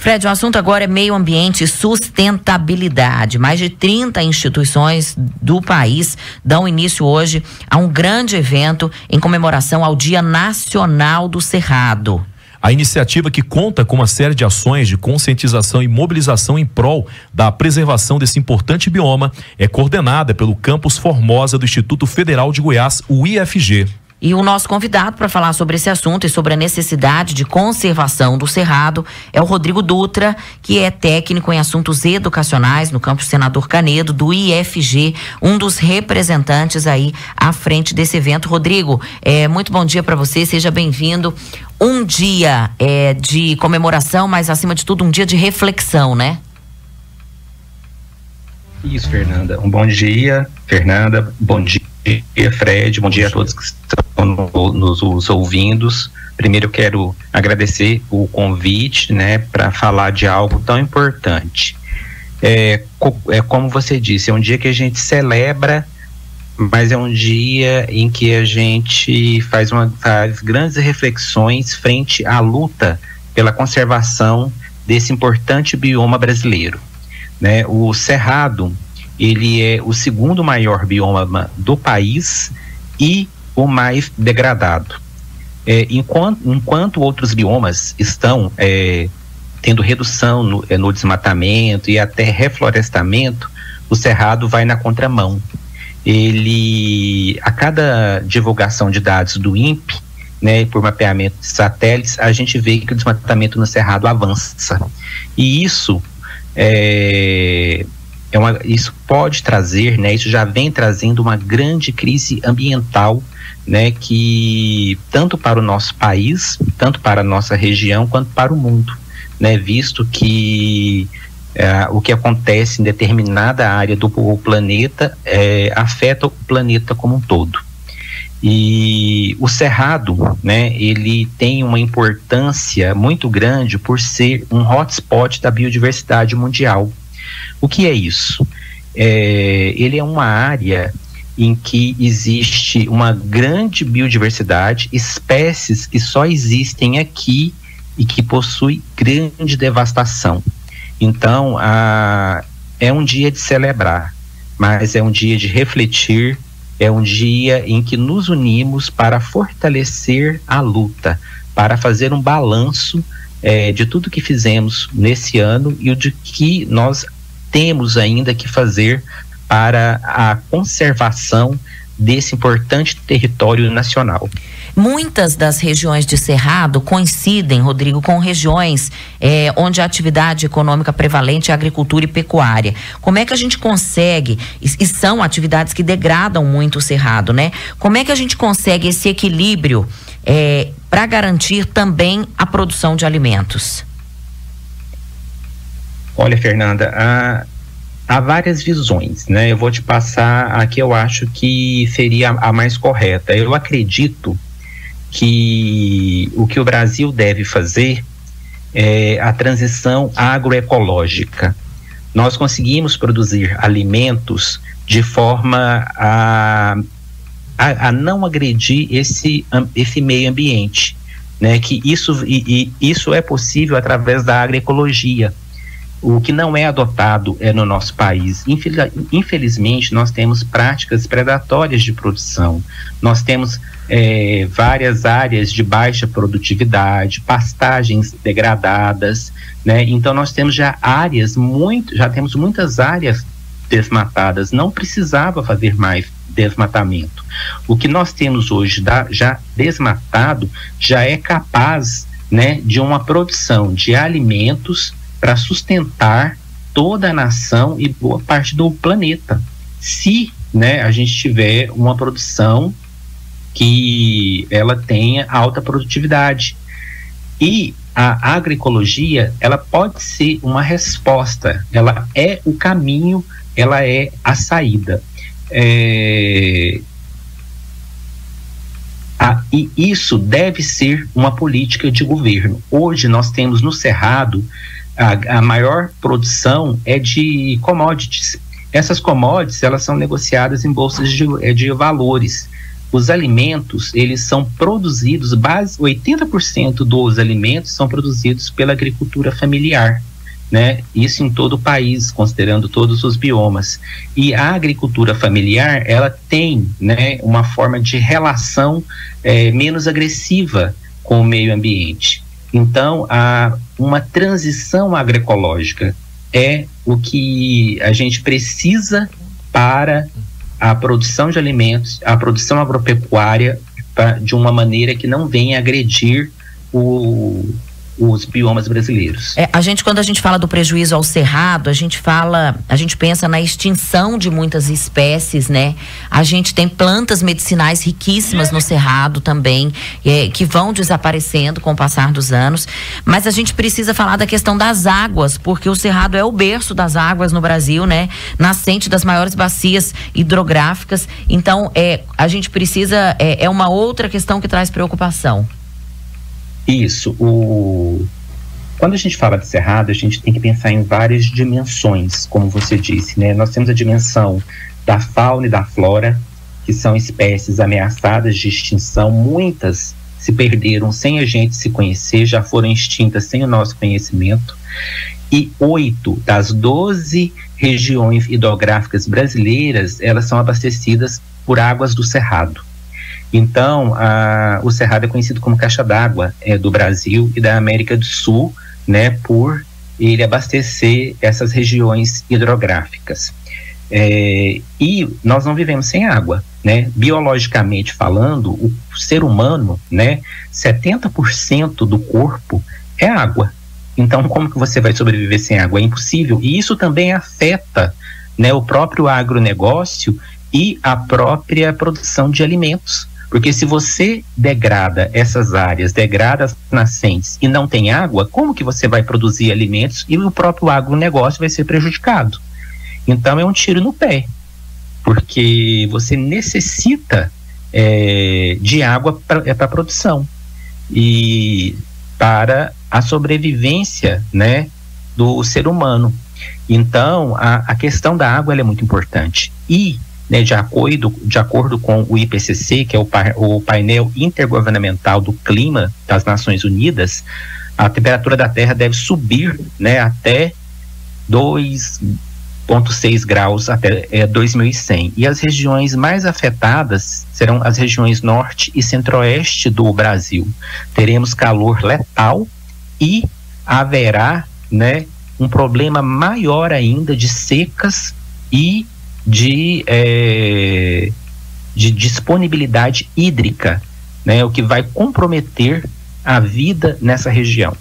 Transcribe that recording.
Fred, o assunto agora é meio ambiente e sustentabilidade. Mais de 30 instituições do país dão início hoje a um grande evento em comemoração ao Dia Nacional do Cerrado. A iniciativa, que conta com uma série de ações de conscientização e mobilização em prol da preservação desse importante bioma, é coordenada pelo Campus Formosa do Instituto Federal de Goiás, o IFG. E o nosso convidado para falar sobre esse assunto e sobre a necessidade de conservação do Cerrado é o Rodrigo Dutra, que é técnico em assuntos educacionais no campus Senador Canedo, do IFG, um dos representantes aí à frente desse evento. Rodrigo, muito bom dia para você, seja bem-vindo. Um dia de comemoração, mas acima de tudo um dia de reflexão, né? Isso, Fernanda. Um bom dia, Fernanda. Bom dia, Fred. Bom dia a todos que estão nos ouvindo. Primeiro eu quero agradecer o convite, né, para falar de algo tão importante. Como você disse, é um dia que a gente celebra, mas é um dia em que a gente faz grandes reflexões frente à luta pela conservação desse importante bioma brasileiro, né? O Cerrado, ele é o segundo maior bioma do país e o mais degradado. Enquanto outros biomas estão tendo redução no desmatamento e até reflorestamento, o Cerrado vai na contramão. A cada divulgação de dados do INPE, né, por mapeamento de satélites, a gente vê que o desmatamento no Cerrado avança. E isso isso pode trazer, né, isso já vem trazendo uma grande crise ambiental, né, que tanto para o nosso país, tanto para a nossa região, quanto para o mundo, né, visto que o que acontece em determinada área do planeta afeta o planeta como um todo. E o Cerrado, né, ele tem uma importância muito grande por ser um hotspot da biodiversidade mundial. O que é isso? Ele é uma área em que existe uma grande biodiversidade, espécies que só existem aqui e que possuem grande devastação. Então, é um dia de celebrar, mas é um dia de refletir, é um dia em que nos unimos para fortalecer a luta, para fazer um balanço de tudo que fizemos nesse ano e o de que nós temos ainda que fazer para a conservação desse importante território nacional. Muitas das regiões de Cerrado coincidem, Rodrigo, com regiões onde a atividade econômica prevalente é agricultura e pecuária. Como é que a gente consegue, e são atividades que degradam muito o Cerrado, né? Como é que a gente consegue esse equilíbrio para garantir também a produção de alimentos? Olha, Fernanda, há várias visões, né? Eu vou te passar a que eu acho que seria a mais correta. Eu acredito que o que o Brasil deve fazer é a transição agroecológica. Nós conseguimos produzir alimentos de forma a não agredir esse meio ambiente, né? Que isso é possível através da agroecologia. O que não é adotado no nosso país. Infelizmente, nós temos práticas predatórias de produção. Nós temos várias áreas de baixa produtividade, pastagens degradadas, né? Então nós temos já temos muitas áreas desmatadas. Não precisava fazer mais desmatamento. O que nós temos hoje já desmatado já é capaz, né, de uma produção de alimentos para sustentar toda a nação e boa parte do planeta. Se, né, a gente tiver uma produção que ela tenha alta produtividade. E a agroecologia, ela pode ser uma resposta, ela é o caminho, ela é a saída. E isso deve ser uma política de governo. Hoje nós temos no Cerrado a maior produção é de commodities. Essas commodities, elas são negociadas em bolsas de valores. os alimentos, eles são produzidos, 80% dos alimentos são produzidos pela agricultura familiar, né? Isso em todo o país, considerando todos os biomas. E a agricultura familiar, ela tem, né, uma forma de relação menos agressiva com o meio ambiente. Então, uma transição agroecológica é o que a gente precisa para a produção de alimentos, a produção agropecuária, de uma maneira que não venha agredir os biomas brasileiros. Quando a gente fala do prejuízo ao cerrado, a gente pensa na extinção de muitas espécies, né? A gente tem plantas medicinais riquíssimas no cerrado também, que vão desaparecendo com o passar dos anos, mas a gente precisa falar da questão das águas, porque o cerrado é o berço das águas no Brasil, né? Nascente das maiores bacias hidrográficas, então a gente precisa, é uma outra questão que traz preocupação. Isso, quando a gente fala de cerrado, a gente tem que pensar em várias dimensões, como você disse, né? Nós temos a dimensão da fauna e da flora, que são espécies ameaçadas de extinção, muitas se perderam sem a gente se conhecer, já foram extintas sem o nosso conhecimento, e 8 das 12 regiões hidrográficas brasileiras, elas são abastecidas por águas do cerrado. Então, o cerrado é conhecido como caixa d'água do Brasil e da América do Sul, né, por ele abastecer essas regiões hidrográficas. E nós não vivemos sem água, né? Biologicamente falando, o ser humano, né, 70% do corpo é água. Então, como que você vai sobreviver sem água? É impossível. E isso também afeta, né, o próprio agronegócio e a própria produção de alimentos. Porque se você degrada essas áreas, degrada as nascentes e não tem água, como que você vai produzir alimentos e o próprio agronegócio vai ser prejudicado? Então é um tiro no pé, porque você necessita de água para a produção e para a sobrevivência, né, do ser humano. Então a questão da água ela é muito importante. E né, de acordo com o IPCC, que é o painel intergovernamental do clima das Nações Unidas, a temperatura da Terra deve subir, né, até 2,6 graus até 2100. E as regiões mais afetadas serão as regiões norte e centro-oeste do Brasil. Teremos calor letal e haverá, né, um problema maior ainda de secas e de disponibilidade hídrica, né, o que vai comprometer a vida nessa região.